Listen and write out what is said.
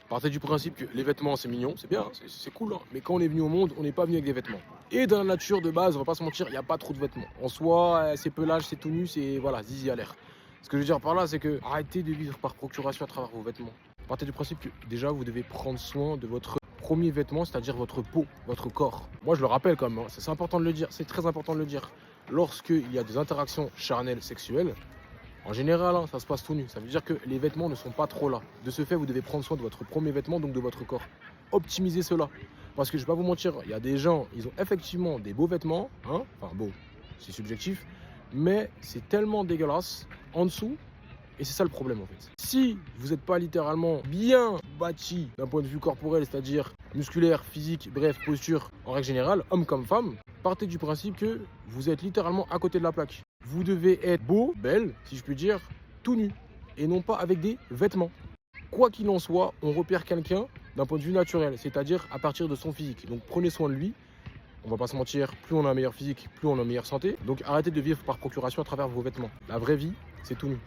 Partez du principe que les vêtements, c'est mignon, c'est bien, c'est cool, hein. Mais quand on est venu au monde, on n'est pas venu avec des vêtements. Et dans la nature, de base, on va pas se mentir, il n'y a pas trop de vêtements. En soi, c'est pelage, c'est tout nu, c'est voilà, zizi à l'air. Ce que je veux dire par là, c'est que arrêtez de vivre par procuration à travers vos vêtements. Partez du principe que déjà, vous devez prendre soin de votre premier vêtement, c'est-à-dire votre peau, votre corps. Moi, je le rappelle quand même, hein, c'est important de le dire, c'est très important de le dire. Lorsqu'il y a des interactions charnelles sexuelles, en général, hein, ça se passe tout nu. Ça veut dire que les vêtements ne sont pas trop là. De ce fait, vous devez prendre soin de votre premier vêtement, donc de votre corps. Optimisez cela. Parce que je ne vais pas vous mentir, il y a des gens, ils ont effectivement des beaux vêtements. Hein, enfin, beau, c'est subjectif. Mais c'est tellement dégueulasse en dessous. Et c'est ça le problème en fait. Si vous n'êtes pas littéralement bien bâti d'un point de vue corporel, c'est-à-dire musculaire, physique, bref, posture, en règle générale, homme comme femme, partez du principe que vous êtes littéralement à côté de la plaque. Vous devez être beau, belle, si je puis dire, tout nu, et non pas avec des vêtements. Quoi qu'il en soit, on repère quelqu'un d'un point de vue naturel, c'est-à-dire à partir de son physique. Donc prenez soin de lui. On va pas se mentir, plus on a un meilleur physique, plus on a une meilleure santé. Donc arrêtez de vivre par procuration à travers vos vêtements. La vraie vie, c'est tout nu.